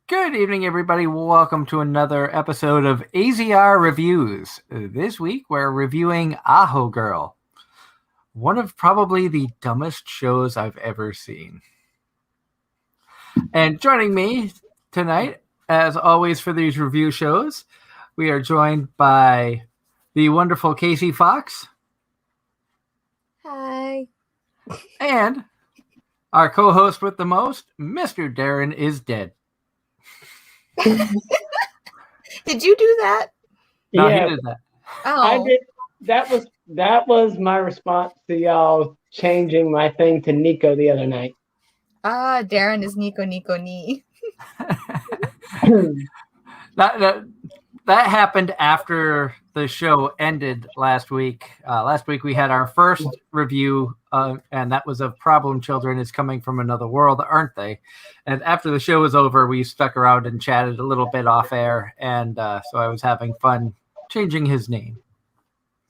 Good evening, everybody. Welcome to another episode of AZR Reviews. This week, we're reviewing Aho Girl, one of probably the dumbest shows I've ever seen. And joining me tonight, as always for these review shows, we are joined by the wonderful Kayci Fox. Hi. And our co-host with the most, Mr. Darren is dead. Did you do that? No, Yeah, he did that. Oh, I did. That was my response to y'all changing my thing to Nico the other night. Darren is Nico Ni. That happened after the show ended last week. Last week we had our first review, and that was of Problem Children is Coming from Another World, aren't they? And after the show was over, we stuck around and chatted a little bit off air, and so I was having fun changing his name.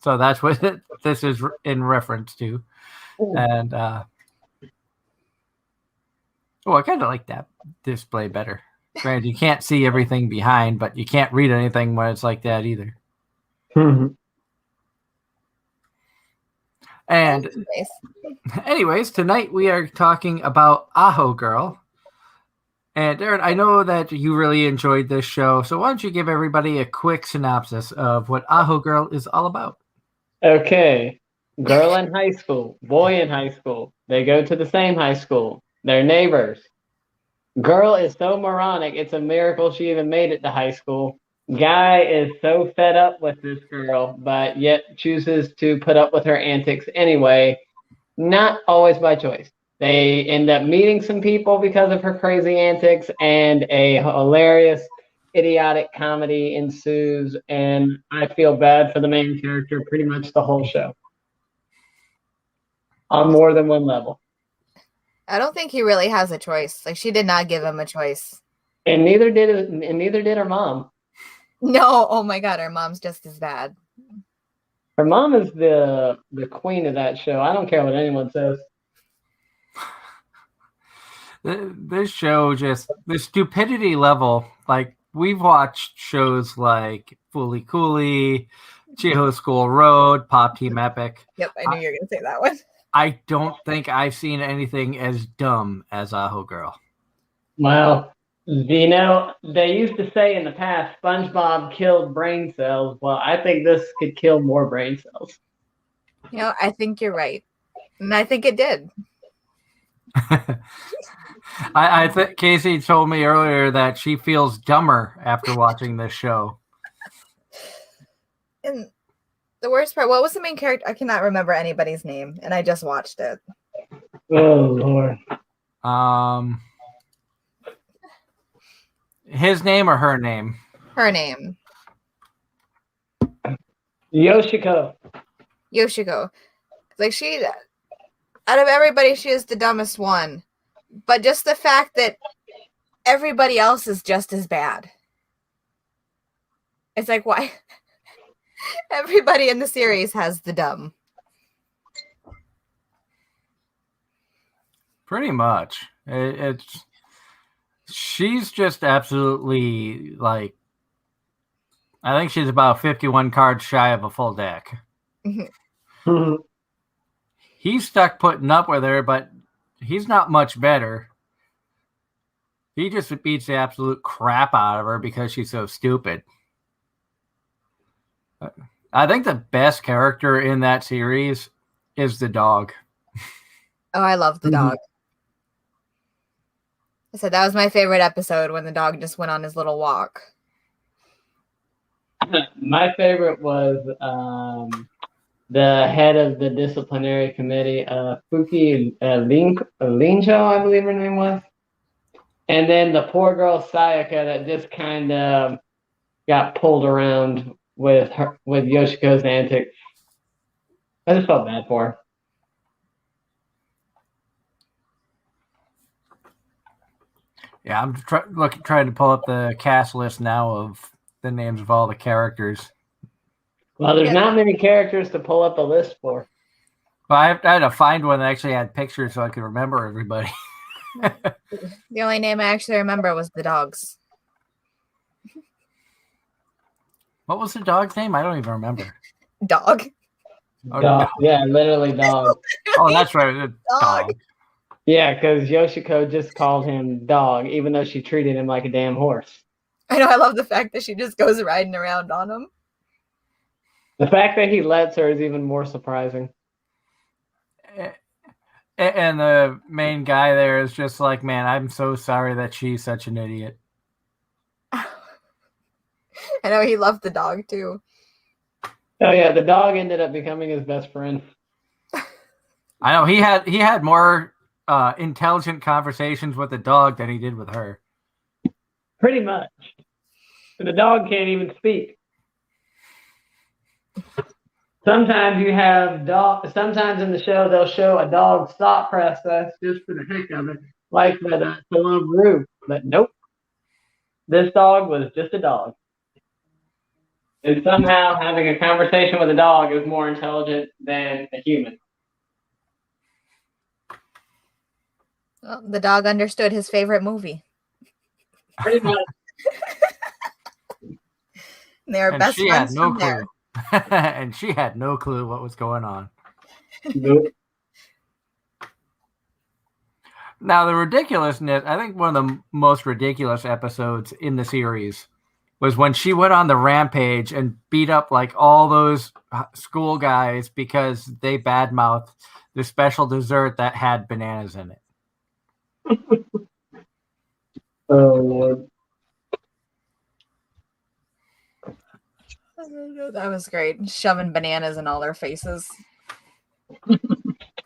So that's what this is in reference to. And I kind of like that display better. Granted, you can't see everything behind, but you can't read anything when it's like that either. And anyways, tonight we are talking about Aho Girl. And Darren, I know that you really enjoyed this show, so why don't you give everybody a quick synopsis of what Aho Girl is all about? Okay. Girl in high school, boy in high school. They go to the same high school. They're neighbors. Girl is so moronic, it's a miracle she even made it to high school. Guy is so fed up with this girl, but yet chooses to put up with her antics anyway, not always by choice. They end up meeting some people because of her crazy antics, and a hilarious, idiotic comedy ensues, and I feel bad for the main character pretty much the whole show. On more than one level. I don't think he really has a choice. Like, she did not give him a choice. And neither did her mom. No, oh my god, her mom's just as bad. Her mom is the queen of that show. I don't care what anyone says. This show just, the stupidity level, like we've watched shows like Fooly Cooly, Chiho School Road, Pop Team Epic. Yep, I knew you were going to say that one. I don't think I've seen anything as dumb as Aho Girl. Well, you know, they used to say in the past, SpongeBob killed brain cells. Well, I think this could kill more brain cells. You know, I think you're right. And I think it did. I think Kayci told me earlier that she feels dumber after watching this show. And the worst part, what was the main character? I cannot remember anybody's name, and I just watched it. Oh, Lord. His name or her name? Her name. Yoshiko. Like, she, out of everybody, she is the dumbest one. But just the fact that everybody else is just as bad. It's like, why? Everybody in the series has the dumb. Pretty much. She's just absolutely, like, I think she's about 51 cards shy of a full deck. He's stuck putting up with her, but he's not much better. He just beats the absolute crap out of her because she's so stupid. I think the best character in that series is the dog. Oh, I love the dog. I said that was my favorite episode when the dog just went on his little walk. My favorite was the head of the disciplinary committee, Fuki Lincho, I believe her name was. And then the poor girl Sayaka that just kind of got pulled around with Yoshiko's antics. I just felt bad for her. Yeah, I'm trying to pull up the cast list now of the names of all the characters. Well, there's not many characters to pull up a list for. Well, I had to find one that actually had pictures so I could remember everybody. The only name I actually remember was the dog's. What was the dog's name? I don't even remember. Dog. Oh, Dog. Yeah, literally dog. Oh, that's right. Dog. Yeah, because Yoshiko just called him dog, even though she treated him like a damn horse. I know. I love the fact that she just goes riding around on him. The fact that he lets her is even more surprising. And the main guy there is just like, man, I'm so sorry that she's such an idiot. I know he loved the dog too. Oh yeah, the dog ended up becoming his best friend. I know he had more intelligent conversations with the dog than he did with her. Pretty much. The dog can't even speak. Sometimes you have dog. Sometimes in the show they'll show a dog's thought process just for the heck of it, like the one of Rue. But nope, this dog was just a dog. And somehow having a conversation with a dog is more intelligent than a human. Well, the dog understood his favorite movie. Pretty much. They were And best she friends had no from there. clue. And she had no clue what was going on. Nope. Now, the ridiculousness, I think one of the most ridiculous episodes in the series was when she went on the rampage and beat up like all those school guys because they badmouthed the special dessert that had bananas in it. Oh Lord. That was great. Shoving bananas in all their faces.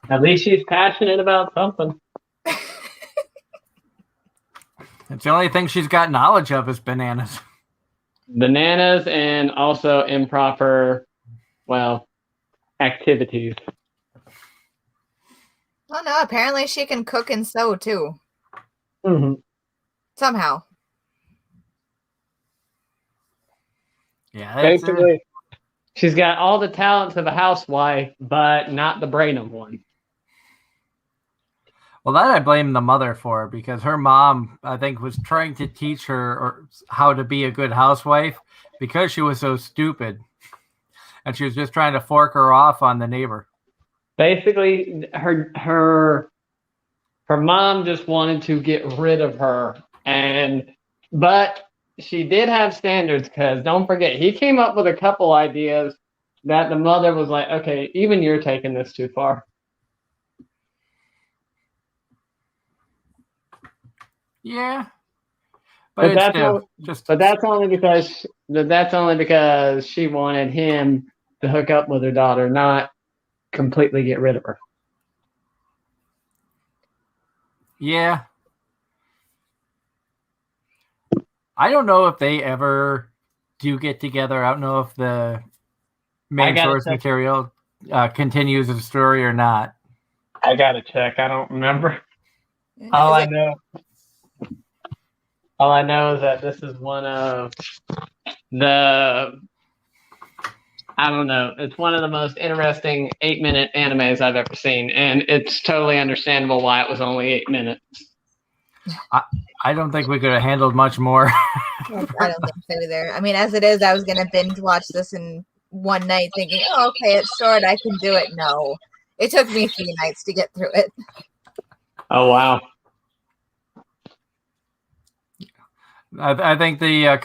At least she's passionate about something. It's the only thing she's got knowledge of is bananas. Bananas and also improper, activities. Oh no, apparently she can cook and sew too. Mm-hmm. Somehow. Yeah, Basically, she's got all the talents of a housewife, but not the brain of one. well, that I blame the mother for, because her mom, I think, was trying to teach her how to be a good housewife because she was so stupid. And she was just trying to fork her off on the neighbor. Basically, her mom just wanted to get rid of her, but she did have standards, because don't forget, he came up with a couple ideas that the mother was like, okay, even you're taking this too far. Yeah. But that's only because she wanted him to hook up with her daughter, not completely get rid of her. Yeah. I don't know if they ever do get together. I don't know if the main source material continues the story or not. I gotta check. I don't remember. All I know is that this is one of it's one of the most interesting 8-minute animes I've ever seen, and it's totally understandable why it was only 8 minutes. I don't think we could have handled much more. I don't think so either. I mean, as it is, I was going to binge watch this in one night thinking, oh, okay, it's short, I can do it. No. It took me 3 nights to get through it. Oh, wow. I think the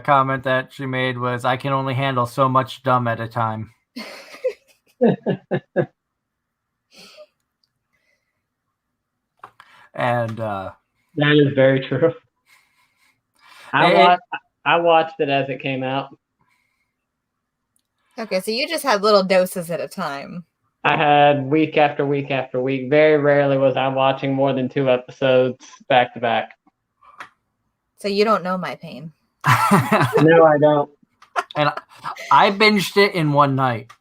comment that she made was, I can only handle so much dumb at a time. And that is very true. I watched it as it came out. Okay, so you just had little doses at a time. I had week after week after week. Very rarely was I watching more than 2 episodes back to back. So you don't know my pain. No, I don't. And I binged it in one night.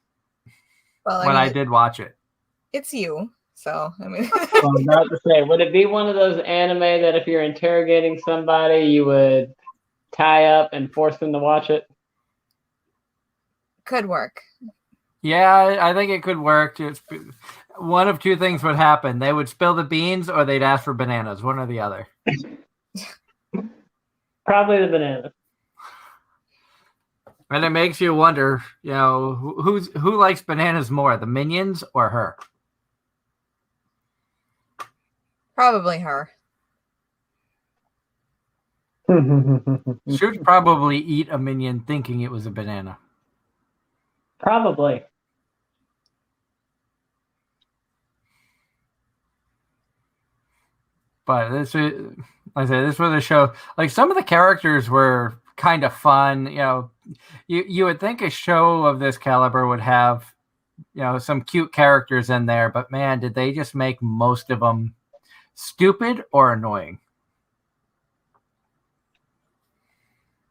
Well, I did watch it. It's you. So, I mean. Well, I'm about to say, would it be one of those anime that if you're interrogating somebody, you would tie up and force them to watch it? Could work. Yeah, I think it could work. one of two things would happen. They would spill the beans or they'd ask for bananas, one or the other. Probably the banana. And it makes you wonder, who likes bananas more, the minions or her? Probably her. She'd probably eat a minion thinking it was a banana. Probably. But this was a show. Like, some of the characters were kind of fun. You would think a show of this caliber would have, some cute characters in there. But man, did they just make most of them stupid or annoying?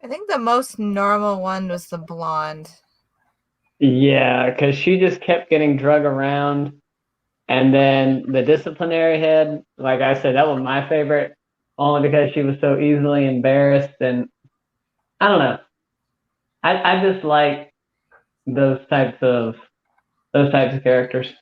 I think the most normal one was the blonde. Yeah, because she just kept getting drug around. And then the disciplinary head, like I said, that was my favorite, only because she was so easily embarrassed. And I don't know. I just like those types of characters.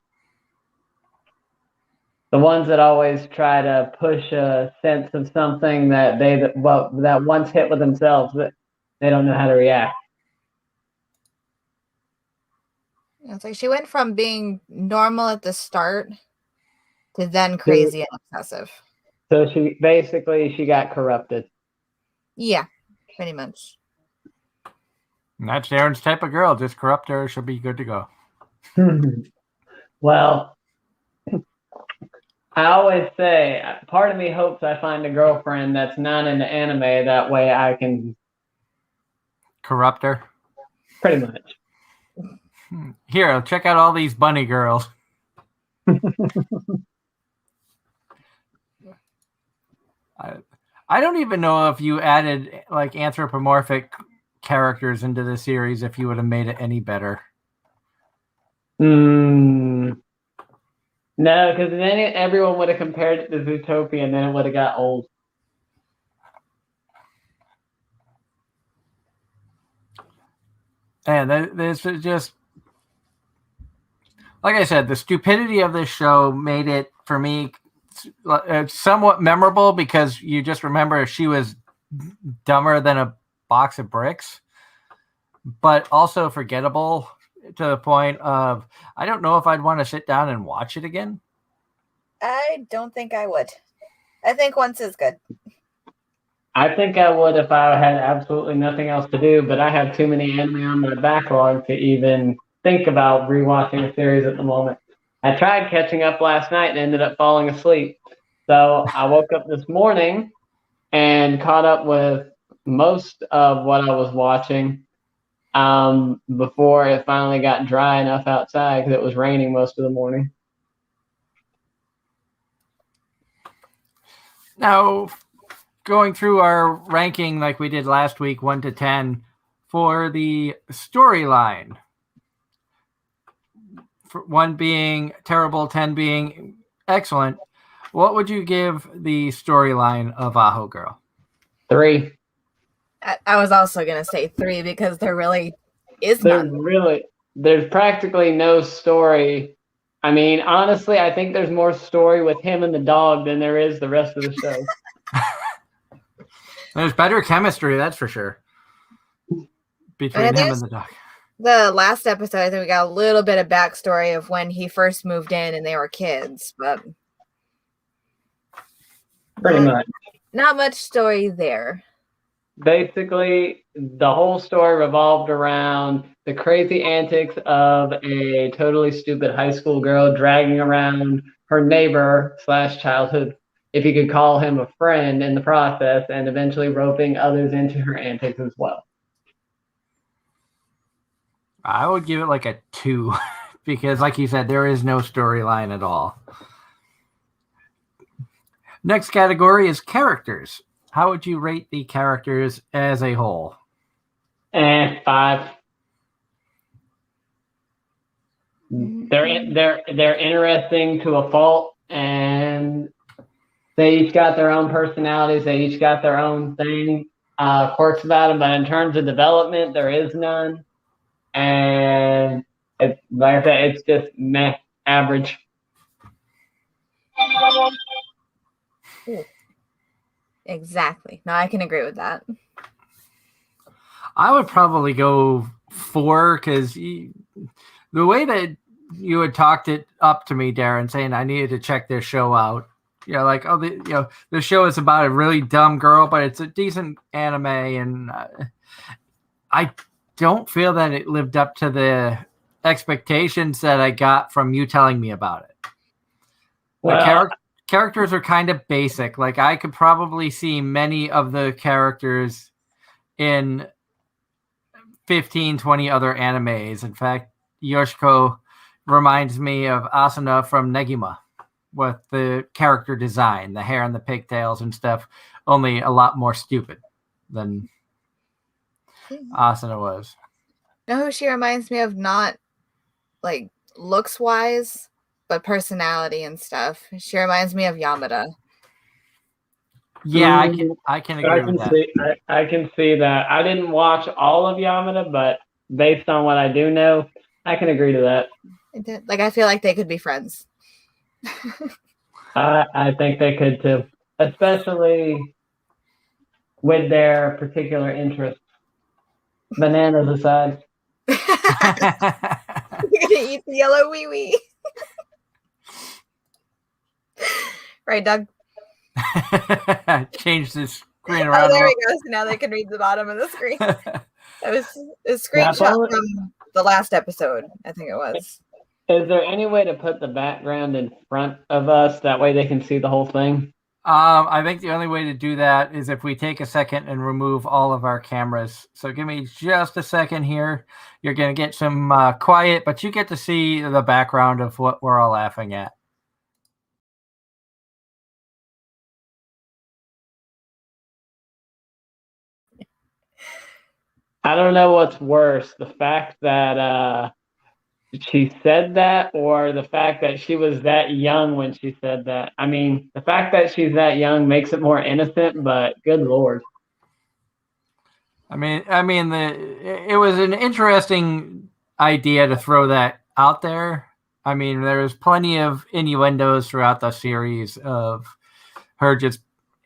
The ones that always try to push a sense of something that that once hit with themselves, that they don't know how to react. It's like she went from being normal at the start to then crazy and obsessive. So she got corrupted. Yeah, pretty much. And that's Darren's type of girl. Just corrupt her, she'll be good to go. Well, I always say, part of me hopes I find a girlfriend that's not into anime. That way I can corrupt her. Pretty much. Here, check out all these bunny girls. I don't even know if you added like anthropomorphic characters into the series if you would have made it any better. No, because then everyone would have compared it to Zootopia, and then it would have got old. And this is just, like I said, the stupidity of this show made it, for me, somewhat memorable, because you just remember she was dumber than a box of bricks, but also forgettable to the point of, I don't know if I'd want to sit down and watch it again. I don't think I would. I think once is good. I think I would if I had absolutely nothing else to do, but I have too many anime on my backlog to even think about rewatching a series at the moment. I tried catching up last night and ended up falling asleep. So I woke up this morning and caught up with most of what I was watching before it finally got dry enough outside, because it was raining most of the morning. Now, going through our ranking like we did last week, 1 to 10, for the storyline, 1 being terrible, 10 being excellent, what would you give the storyline of Aho Girl? 3. I was also going to say 3, because there really is none. There's practically no story. I mean, honestly, I think there's more story with him and the dog than there is the rest of the show. There's better chemistry, that's for sure, between him and the dog. The last episode, I think we got a little bit of backstory of when he first moved in and they were kids, but pretty much not much story there. Basically, the whole story revolved around the crazy antics of a totally stupid high school girl dragging around her neighbor / childhood, if you could call him a friend, in the process, and eventually roping others into her antics as well. I would give it like a 2, because like you said, there is no storyline at all. Next category is characters. How would you rate the characters as a whole? 5. They're interesting to a fault, and they each got their own personalities. They each got their own thing, quirks about them. But in terms of development, there is none. And it's, like I said, it's just meh, average. Ooh. Exactly. No, I can agree with that. I would probably go 4 because the way that you had talked it up to me, Darren, saying I needed to check this show out. Like, the show is about a really dumb girl, but it's a decent anime, and I don't feel that it lived up to the expectations that I got from you telling me about it. Well, The characters are kind of basic. Like, I could probably see many of the characters in 15, 20 other animes. In fact, Yoshiko reminds me of Asuna from Negima with the character design, the hair and the pigtails and stuff, only a lot more stupid than Asuna was. You know who she reminds me of? Not like looks wise, but personality and stuff. She reminds me of Yamada. Yeah, I can agree with that. I can see that. I didn't watch all of Yamada, but based on what I do know, I can agree to that. Like, I feel like they could be friends. I think they could too, especially with their particular interests. Bananas aside. You're gonna eat the yellow wee wee. Right, Doug? Change the screen around. Oh, there we go. So now they can read the bottom of the screen. That was a screenshot from the last episode, I think it was. Is there any way to put the background in front of us? That way they can see the whole thing? I think the only way to do that is if we take a second and remove all of our cameras. So give me just a second here. You're going to get some quiet, but you get to see the background of what we're all laughing at. I don't know what's worse, the fact that she said that or the fact that she was that young when she said that. I mean, the fact that she's that young makes it more innocent, but good Lord. I mean, it was an interesting idea to throw that out there. I mean, there's plenty of innuendos throughout the series of her just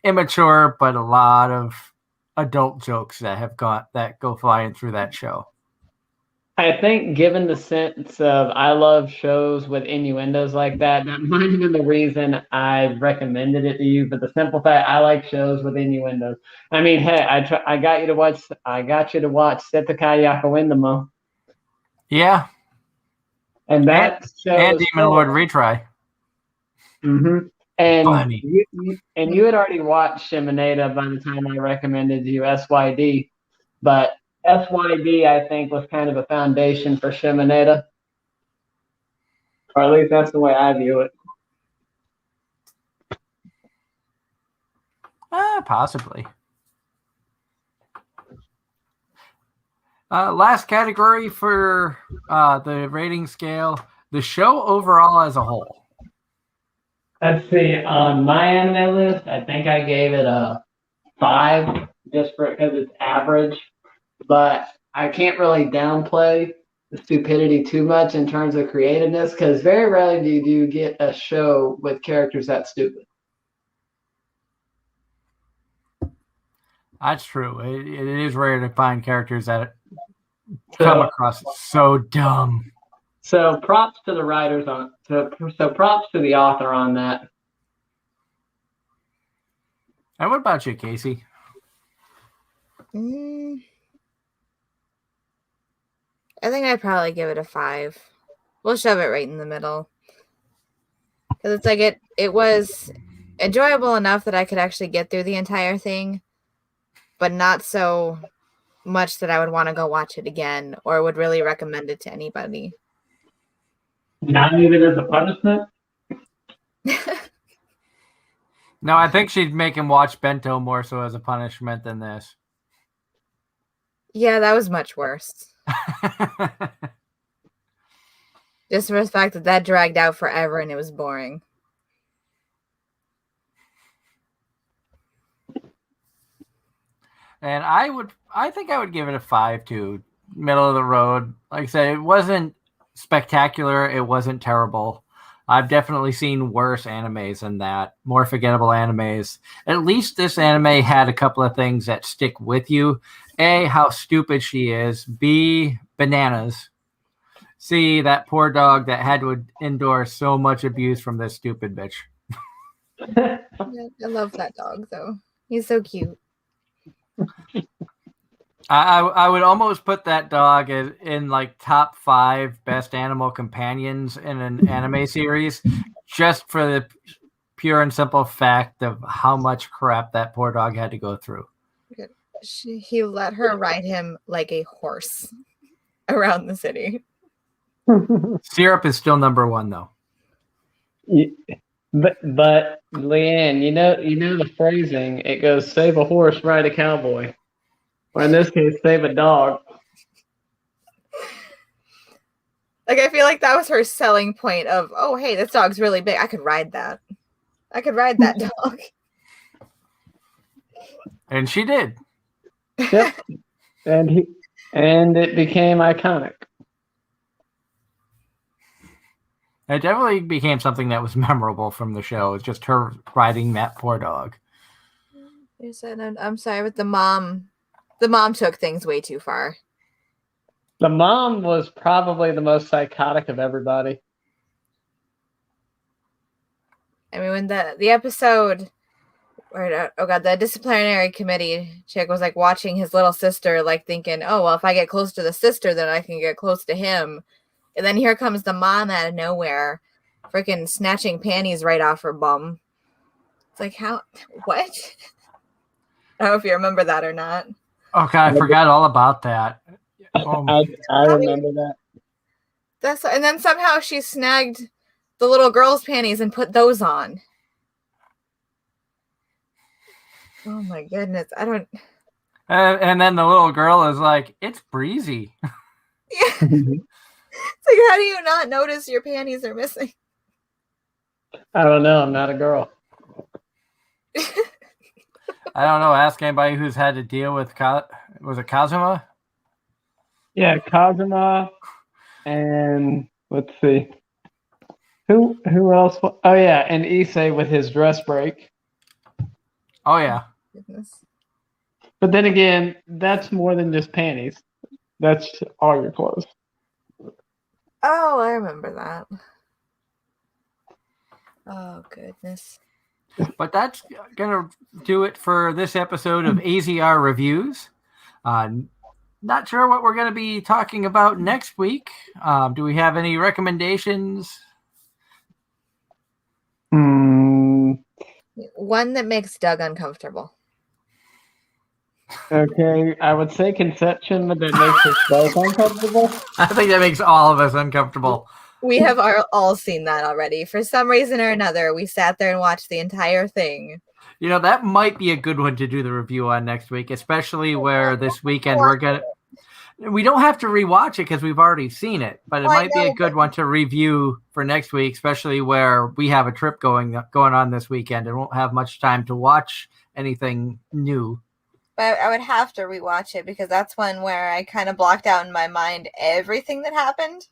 immature, but a lot of adult jokes that go flying through that show. I think given the sense of I love shows with innuendos like that, that might have been the reason I recommended it to you. But the simple fact, I like shows with innuendos. I mean, hey, I got you to watch Setai Yakawindamo. Yeah. And that and Demon Lord Retry. Mm-hmm. And funny. You had already watched Shimoneta by the time I recommended you SYD, but SYD I think was kind of a foundation for Shimoneta, or at least that's the way I view it. Possibly. Last category for the rating scale: the show overall as a whole. Let's see. On my anime list, I think I gave it a 5 just because it's average. But I can't really downplay the stupidity too much in terms of creativeness because very rarely do you get a show with characters that stupid. That's true. It is rare to find characters that come across so dumb. So props to the writers on. So props to the author on that. And what about you, Kayci? I think I'd probably give it a 5. We'll shove it right in the middle. Because it's like it was enjoyable enough that I could actually get through the entire thing, but not so much that I would want to go watch it again or would really recommend it to anybody. Not even as a punishment? No, I think she'd make him watch Bento more so as a punishment than this. Yeah, that was much worse. Just for the fact that dragged out forever and it was boring. And I think I would give it a 5 too. Middle of the road. Like I said, it wasn't spectacular. It wasn't terrible. I've definitely seen worse animes than that, more forgettable animes. At least this anime had a couple of things that stick with you. A, how stupid she is. B, bananas. C, that poor dog that had to endure so much abuse from this stupid bitch. I love that dog, though. He's so cute. I would almost put that dog in like top 5 best animal companions in an anime series, just for the pure and simple fact of how much crap that poor dog had to go through. He let her ride him like a horse around the city. Syrup is still number 1, though. But Leanne, you know the phrasing. It goes, "Save a horse, ride a cowboy," or in this case, "Save a dog." Like, I feel like that was her selling point of, oh, hey, this dog's really big. I could ride that. I could ride that dog. And she did. Yep. and it became iconic. It definitely became something that was memorable from the show. It's just her riding that poor dog. You said, I'm sorry, but the mom took things way too far. The mom was probably the most psychotic of everybody. I mean, when the episode, the disciplinary committee chick was like watching his little sister, like thinking, oh, well, if I get close to the sister, then I can get close to him. And then here comes the mom out of nowhere, freaking snatching panties right off her bum. It's like, what? I don't know if you remember that or not. Okay, I forgot all about that. I remember that. And then somehow she snagged the little girl's panties and put those on. Oh my goodness, I don't. And then the little girl is like, "It's breezy." Yeah. It's like, how do you not notice your panties are missing? I don't know. I'm not a girl. I don't know. Ask anybody who's had to deal with was it Kazuma? Yeah, Kazuma, and let's see, who else? Oh yeah, and Issei with his dress break. Oh yeah. Goodness. But then again, that's more than just panties. That's all your clothes. Oh, I remember that. Oh, goodness. But that's going to do it for this episode of AZR Reviews. Not sure what we're going to be talking about next week. Do we have any recommendations? One that makes Doug uncomfortable. Okay, I would say Conception, but that makes us both uncomfortable. I think that makes all of us uncomfortable. We have all seen that already. For some reason or another, we sat there and watched the entire thing. You know, that might be a good one to do the review on next week, especially where this weekend we don't have to rewatch it because we've already seen it, but it might be a good one to review for next week, especially where we have a trip going on this weekend and won't have much time to watch anything new. But I would have to rewatch it because that's one where I kind of blocked out in my mind everything that happened.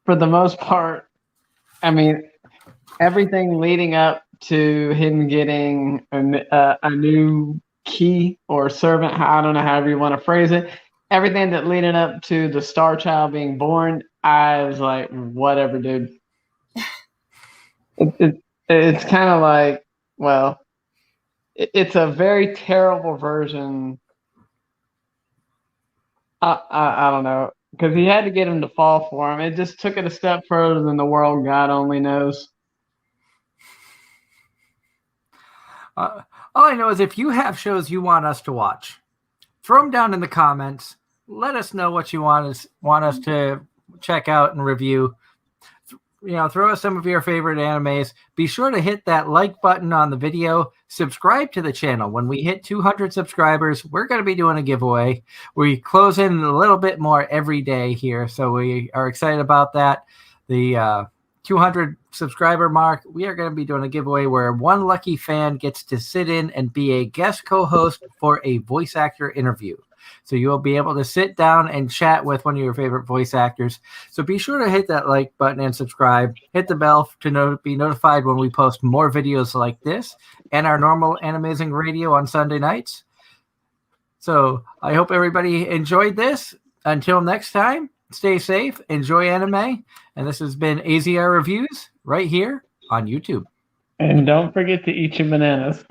For the most part, I mean, everything leading up to him getting a new key or servant, I don't know however you want to phrase it. Everything that leading up to the Star Child being born, I was like, whatever, dude. It's kind of like, well, it's a very terrible version. I don't know, because he had to get him to fall for him. It just took it a step further than the world God only knows. All I know is if you have shows you want us to watch, throw them down in the comments. Let us know what you want us to check out and review. You know, throw us some of your favorite animes. Be sure to hit that like button on the video. Subscribe to the channel. When we hit 200 subscribers, we're going to be doing a giveaway. We close in a little bit more every day here, so we are excited about that. The 200 subscriber mark, we are going to be doing a giveaway where one lucky fan gets to sit in and be a guest co-host for a voice actor interview. So you'll be able to sit down and chat with one of your favorite voice actors. So be sure to hit that like button and subscribe. Hit the bell to be notified when we post more videos like this and our normal Anime-Zing radio on Sunday nights. So I hope everybody enjoyed this. Until next time, stay safe, enjoy anime, and this has been AZR Reviews right here on YouTube. And don't forget to eat your bananas.